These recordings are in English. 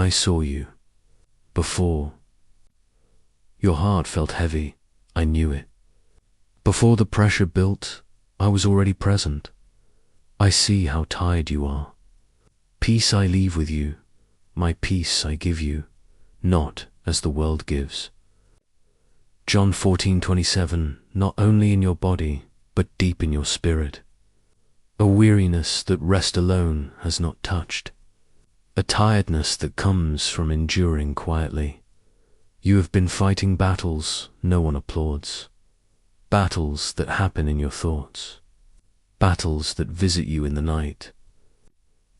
I saw you. Before your heart felt heavy, I knew it. Before the pressure built, I was already present. I see how tired you are. Peace I leave with you, my peace I give you, not as the world gives. John 14:27, not only in your body, but deep in your spirit. A weariness that rest alone has not touched. A tiredness that comes from enduring quietly. You have been fighting battles no one applauds. Battles that happen in your thoughts. Battles that visit you in the night.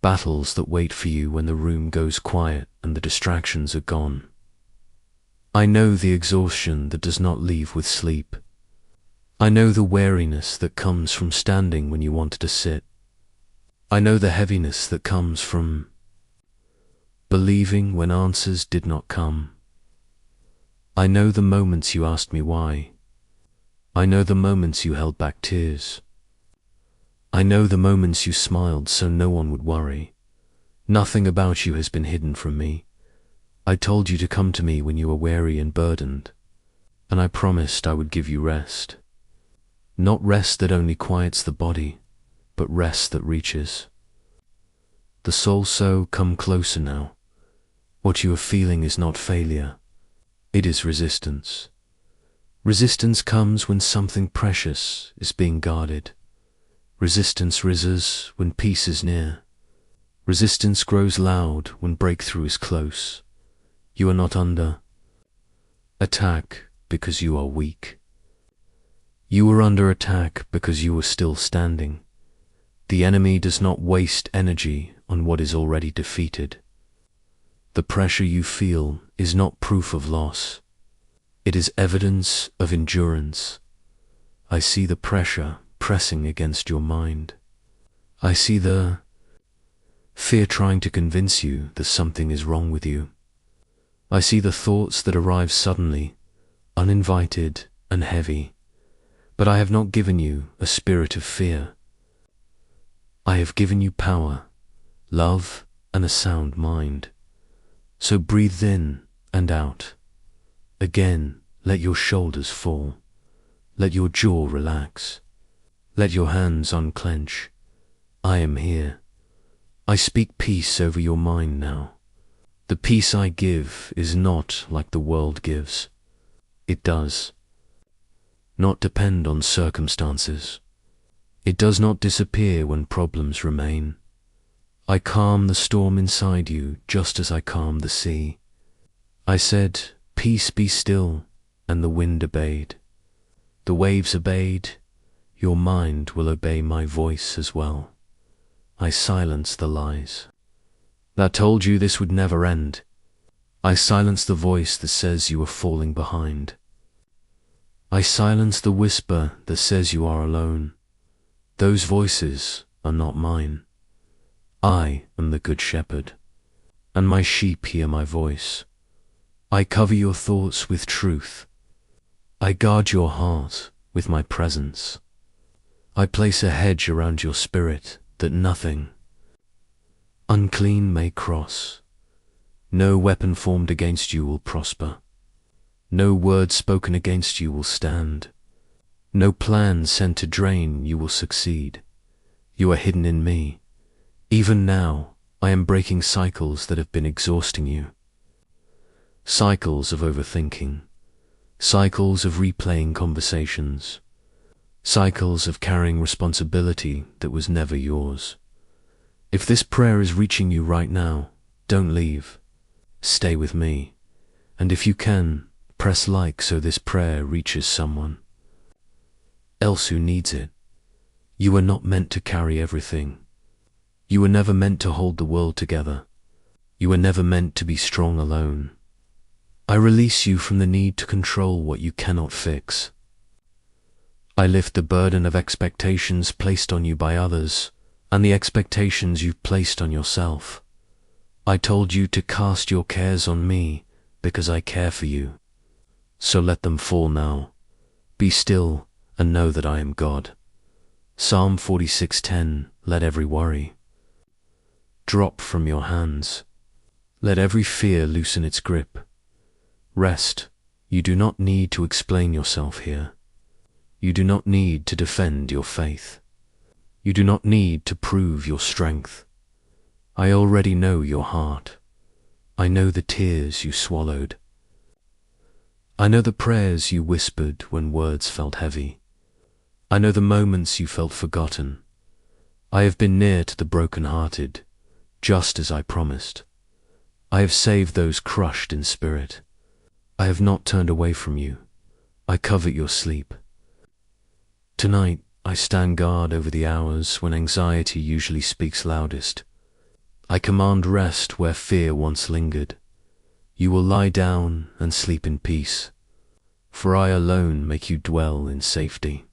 Battles that wait for you when the room goes quiet and the distractions are gone. I know the exhaustion that does not leave with sleep. I know the weariness that comes from standing when you wanted to sit. I know the heaviness that comes from believing when answers did not come. I know the moments you asked me why. I know the moments you held back tears. I know the moments you smiled so no one would worry. Nothing about you has been hidden from me. I told you to come to me when you were weary and burdened, and I promised I would give you rest. Not rest that only quiets the body, but rest that reaches. The soul, so come closer now. What you are feeling is not failure. It is resistance. Resistance comes when something precious is being guarded. Resistance rises when peace is near. Resistance grows loud when breakthrough is close. You are not under attack because you are weak. You are under attack because you are still standing. The enemy does not waste energy on what is already defeated. The pressure you feel is not proof of loss. It is evidence of endurance. I see the pressure pressing against your mind. I see the fear trying to convince you that something is wrong with you. I see the thoughts that arrive suddenly, uninvited and heavy. But I have not given you a spirit of fear. I have given you power, love, and a sound mind. So breathe in and out. Again, let your shoulders fall. Let your jaw relax. Let your hands unclench. I am here. I speak peace over your mind now. The peace I give is not like the world gives. It does not depend on circumstances. It does not disappear when problems remain. I calm the storm inside you just as I calm the sea. I said, peace be still, and the wind obeyed. The waves obeyed. Your mind will obey my voice as well. I silence the lies that told you this would never end. I silence the voice that says you are falling behind. I silence the whisper that says you are alone. Those voices are not mine. I am the good shepherd, and my sheep hear my voice. I cover your thoughts with truth. I guard your heart with my presence. I place a hedge around your spirit that nothing unclean may cross. No weapon formed against you will prosper. No word spoken against you will stand. No plan sent to drain you will succeed. You are hidden in me. Even now, I am breaking cycles that have been exhausting you. Cycles of overthinking. Cycles of replaying conversations. Cycles of carrying responsibility that was never yours. If this prayer is reaching you right now, don't leave. Stay with me. And if you can, press like so this prayer reaches someone else who needs it. You are not meant to carry everything. You were never meant to hold the world together. You were never meant to be strong alone. I release you from the need to control what you cannot fix. I lift the burden of expectations placed on you by others and the expectations you've placed on yourself. I told you to cast your cares on me because I care for you. So let them fall now. Be still and know that I am God. Psalm 46:10, let every worry drop from your hands. Let every fear loosen its grip. Rest. You do not need to explain yourself here. You do not need to defend your faith. You do not need to prove your strength. I already know your heart. I know the tears you swallowed. I know the prayers you whispered when words felt heavy. I know the moments you felt forgotten. I have been near to the broken-hearted, just as I promised. I have saved those crushed in spirit. I have not turned away from you. I covet your sleep. Tonight, I stand guard over the hours when anxiety usually speaks loudest. I command rest where fear once lingered. You will lie down and sleep in peace, for I alone make you dwell in safety.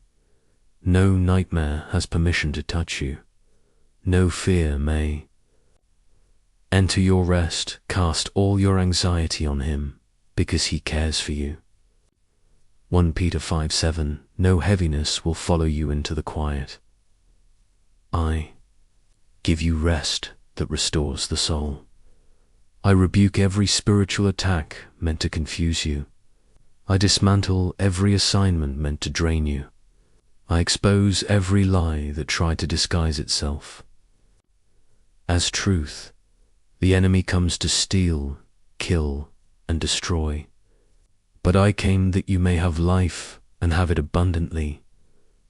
No nightmare has permission to touch you. No fear may. Enter your rest, cast all your anxiety on him, because he cares for you. 1 Peter 5:7. No heaviness will follow you into the quiet. I give you rest that restores the soul. I rebuke every spiritual attack meant to confuse you. I dismantle every assignment meant to drain you. I expose every lie that tried to disguise itself. As truth, the enemy comes to steal, kill, and destroy. But I came that you may have life and have it abundantly.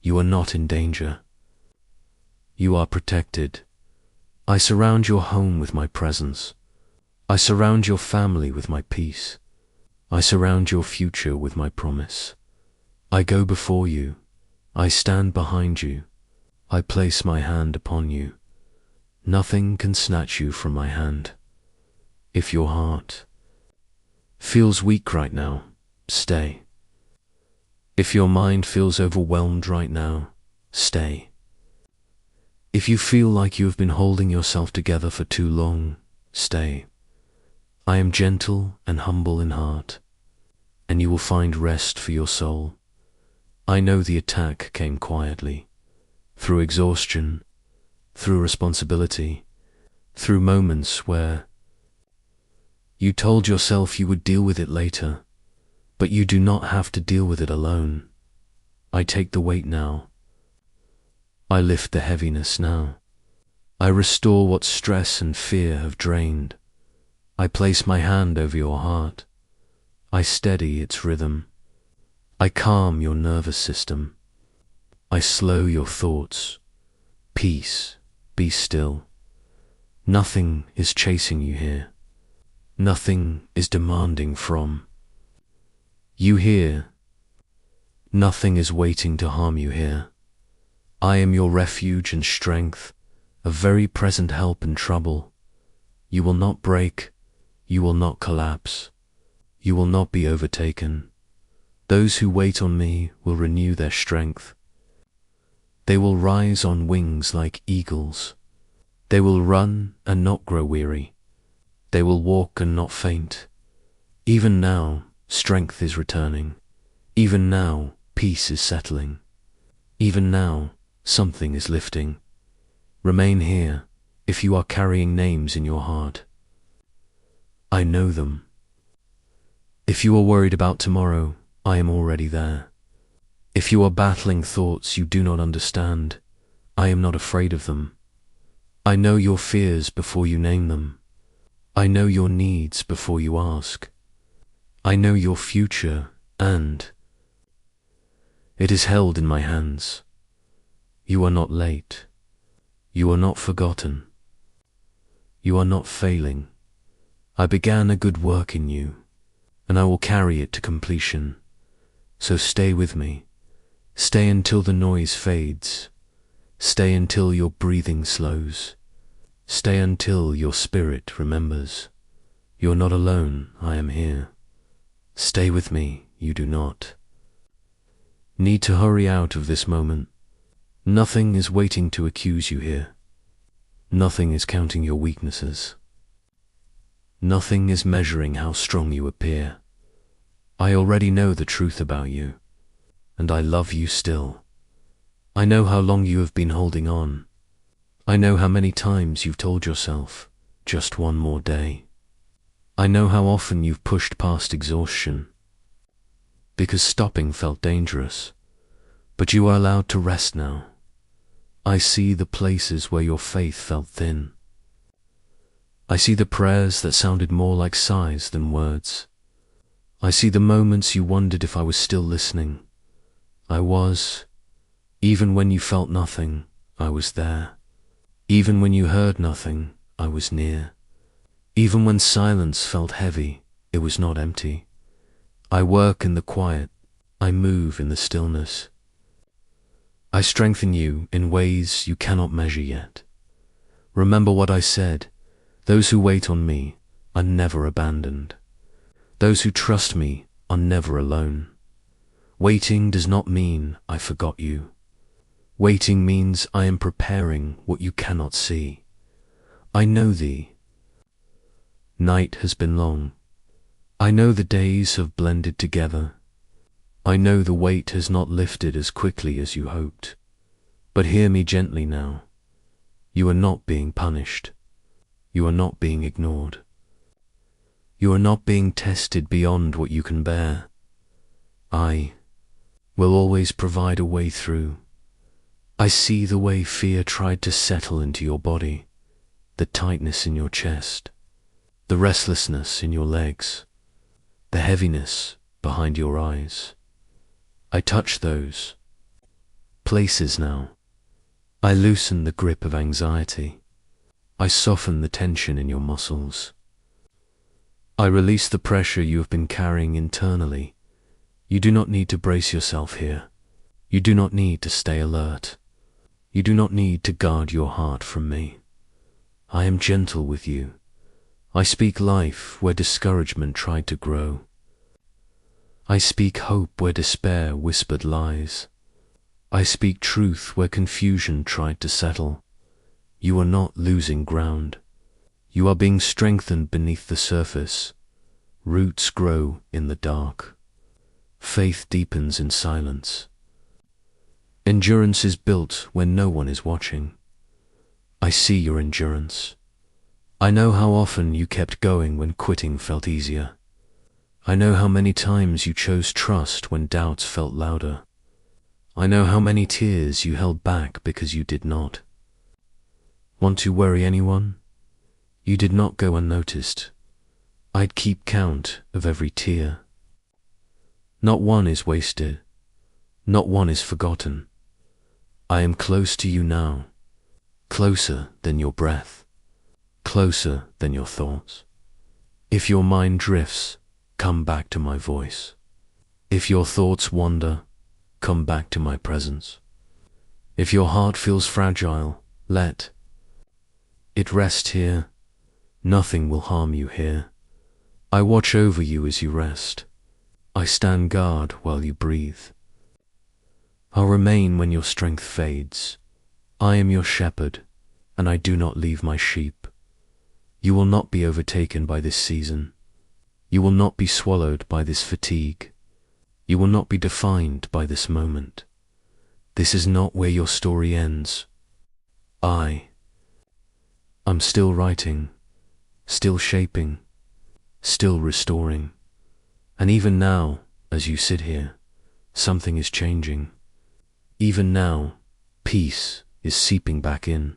You are not in danger. You are protected. I surround your home with my presence. I surround your family with my peace. I surround your future with my promise. I go before you. I stand behind you. I place my hand upon you. Nothing can snatch you from my hand. If your heart feels weak right now, stay. If your mind feels overwhelmed right now, stay. If you feel like you have been holding yourself together for too long, stay. I am gentle and humble in heart, and you will find rest for your soul. I know the attack came quietly, through exhaustion, through responsibility, through moments where you told yourself you would deal with it later, but you do not have to deal with it alone. I take the weight now. I lift the heaviness now. I restore what stress and fear have drained. I place my hand over your heart. I steady its rhythm. I calm your nervous system. I slow your thoughts. Peace, be still. Nothing is chasing you here. Nothing is demanding from you here. Nothing is waiting to harm you here. I am your refuge and strength, a very present help in trouble. You will not break. You will not collapse. You will not be overtaken. Those who wait on me will renew their strength. They will rise on wings like eagles. They will run and not grow weary. They will walk and not faint. Even now, strength is returning. Even now, peace is settling. Even now, something is lifting. Remain here if you are carrying names in your heart. I know them. If you are worried about tomorrow, I am already there. If you are battling thoughts you do not understand, I am not afraid of them. I know your fears before you name them. I know your needs before you ask. I know your future, and it is held in my hands. You are not late. You are not forgotten. You are not failing. I began a good work in you, and I will carry it to completion. So stay with me. Stay until the noise fades. Stay until your breathing slows. Stay until your spirit remembers. You're not alone, I am here. Stay with me, you do not need to hurry out of this moment. Nothing is waiting to accuse you here. Nothing is counting your weaknesses. Nothing is measuring how strong you appear. I already know the truth about you, and I love you still. I know how long you have been holding on. I know how many times you've told yourself, just one more day, I know how often you've pushed past exhaustion, because stopping felt dangerous, but you are allowed to rest now. I see the places where your faith felt thin. I see the prayers that sounded more like sighs than words. I see the moments you wondered if I was still listening. I was. Even when you felt nothing, I was there. Even when you heard nothing, I was near. Even when silence felt heavy, it was not empty. I work in the quiet. I move in the stillness. I strengthen you in ways you cannot measure yet. Remember what I said. Those who wait on me are never abandoned. Those who trust me are never alone. Waiting does not mean I forgot you. Waiting means I am preparing what you cannot see. I know thee. Night has been long. I know the days have blended together. I know the weight has not lifted as quickly as you hoped. But hear me gently now. You are not being punished. You are not being ignored. You are not being tested beyond what you can bear. I will always provide a way through. I see the way fear tried to settle into your body, the tightness in your chest, the restlessness in your legs, the heaviness behind your eyes. I touch those places now. I loosen the grip of anxiety. I soften the tension in your muscles. I release the pressure you have been carrying internally. You do not need to brace yourself here. You do not need to stay alert. You do not need to guard your heart from me. I am gentle with you. I speak life where discouragement tried to grow. I speak hope where despair whispered lies. I speak truth where confusion tried to settle. You are not losing ground. You are being strengthened beneath the surface. Roots grow in the dark. Faith deepens in silence. Endurance is built when no one is watching. I see your endurance. I know how often you kept going when quitting felt easier. I know how many times you chose trust when doubts felt louder. I know how many tears you held back because you did not want to worry anyone. You did not go unnoticed. I'd keep count of every tear. Not one is wasted. Not one is forgotten. I am close to you now, closer than your breath, closer than your thoughts. If your mind drifts, come back to my voice. If your thoughts wander, come back to my presence. If your heart feels fragile, let it rest here. Nothing will harm you here. I watch over you as you rest. I stand guard while you breathe. I'll remain when your strength fades. I am your shepherd, and I do not leave my sheep. You will not be overtaken by this season. You will not be swallowed by this fatigue. You will not be defined by this moment. This is not where your story ends. I'm still writing, still shaping, still restoring. And even now, as you sit here, something is changing. Even now, peace is seeping back in.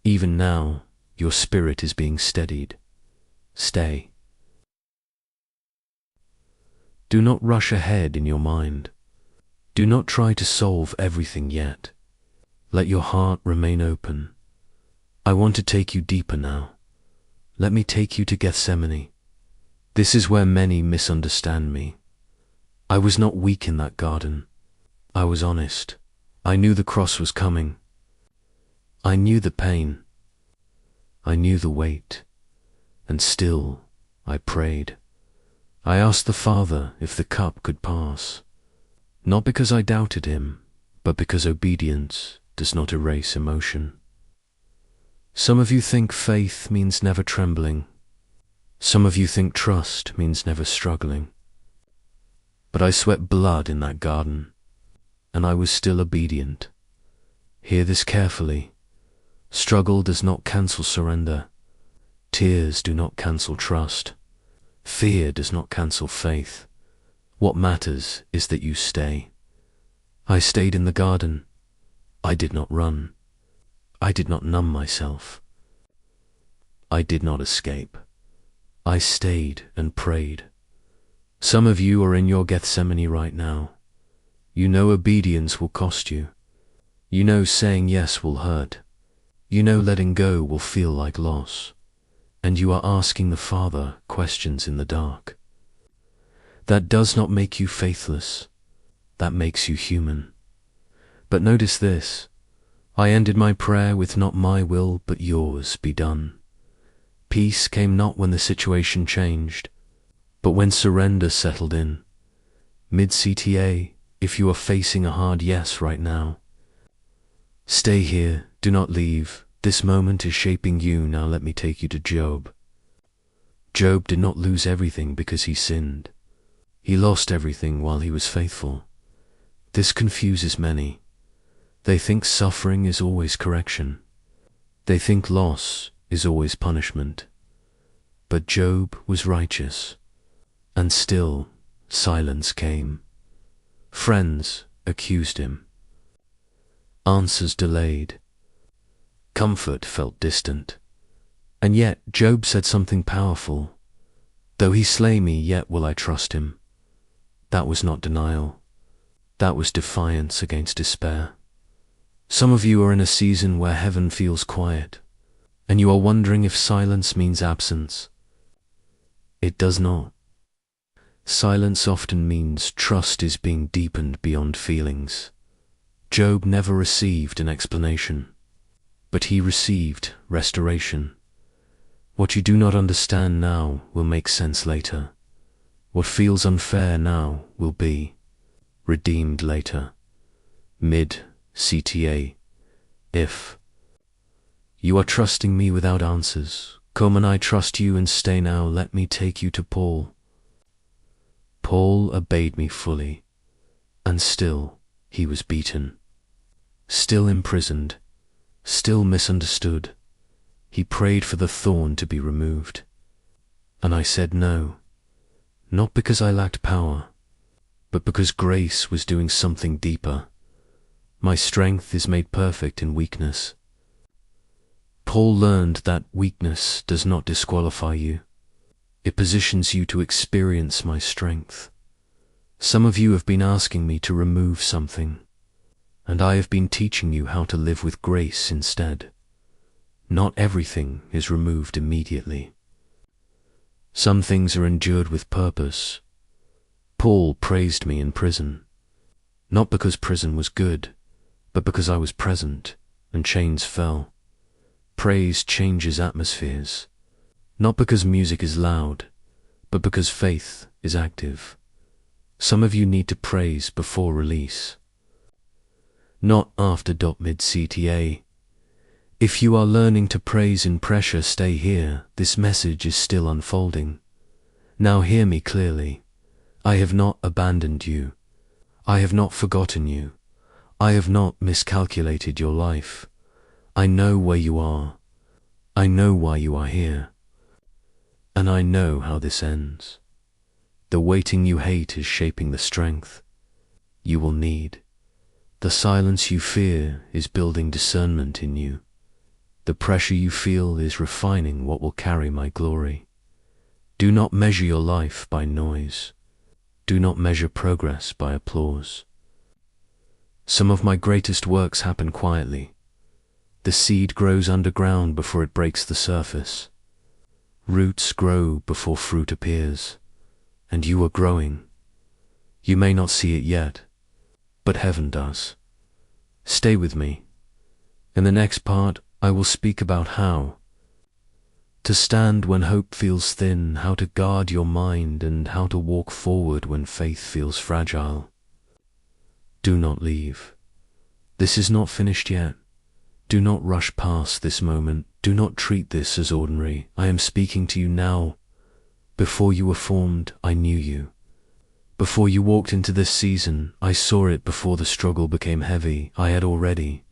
Even now, your spirit is being steadied. Stay. Do not rush ahead in your mind. Do not try to solve everything yet. Let your heart remain open. I want to take you deeper now. Let me take you to Gethsemane. This is where many misunderstand me. I was not weak in that garden. I was honest. I knew the cross was coming. I knew the pain. I knew the weight. And still, I prayed. I asked the Father if the cup could pass. Not because I doubted him, but because obedience does not erase emotion. Some of you think faith means never trembling. Some of you think trust means never struggling. But I sweat blood in that garden, and I was still obedient. Hear this carefully. Struggle does not cancel surrender. Tears do not cancel trust. Fear does not cancel faith. What matters is that you stay. I stayed in the garden. I did not run. I did not numb myself. I did not escape. I stayed and prayed. Some of you are in your Gethsemane right now. You know obedience will cost you. You know saying yes will hurt. You know letting go will feel like loss. And you are asking the Father questions in the dark. That does not make you faithless. That makes you human. But notice this. I ended my prayer with not my will but yours be done. Peace came not when the situation changed, but when surrender settled in. Mid-CTA, if you are facing a hard yes right now, stay here, do not leave. This moment is shaping you. Now let me take you to Job. Job did not lose everything because he sinned. He lost everything while he was faithful. This confuses many. They think suffering is always correction. They think loss is always punishment. But Job was righteous, and still silence came. Friends accused him. Answers delayed. Comfort felt distant. And yet Job said something powerful. Though he slay me, yet will I trust him. That was not denial. That was defiance against despair. Some of you are in a season where heaven feels quiet, and you are wondering if silence means absence. It does not. Silence often means trust is being deepened beyond feelings. Job never received an explanation, but he received restoration. What you do not understand now will make sense later. What feels unfair now will be redeemed later. Mid-CTA. If you are trusting me without answers, come and I trust you and stay now. Let me take you to Paul. Paul obeyed me fully, and still he was beaten, still imprisoned, still misunderstood. He prayed for the thorn to be removed. And I said no, not because I lacked power, but because grace was doing something deeper. My strength is made perfect in weakness. Paul learned that weakness does not disqualify you. It positions you to experience my strength. Some of you have been asking me to remove something, and I have been teaching you how to live with grace instead. Not everything is removed immediately. Some things are endured with purpose. Paul praised me in prison, not because prison was good, but because I was present and chains fell. Praise changes atmospheres, not because music is loud, but because faith is active. Some of you need to praise before release, not after. Mid-CTA. If you are learning to praise in pressure, stay here. This message is still unfolding. Now hear me clearly. I have not abandoned you. I have not forgotten you. I have not miscalculated your life. I know where you are. I know why you are here. And I know how this ends. The waiting you hate is shaping the strength you will need. The silence you fear is building discernment in you. The pressure you feel is refining what will carry my glory. Do not measure your life by noise. Do not measure progress by applause. Some of my greatest works happen quietly. The seed grows underground before it breaks the surface. Roots grow before fruit appears, and you are growing. You may not see it yet, but heaven does. Stay with me. In the next part, I will speak about how to stand when hope feels thin, how to guard your mind, and how to walk forward when faith feels fragile. Do not leave. This is not finished yet. Do not rush past this moment. Do not treat this as ordinary. I am speaking to you now. Before you were formed, I knew you. Before you walked into this season, I saw it. Before the struggle became heavy, I had already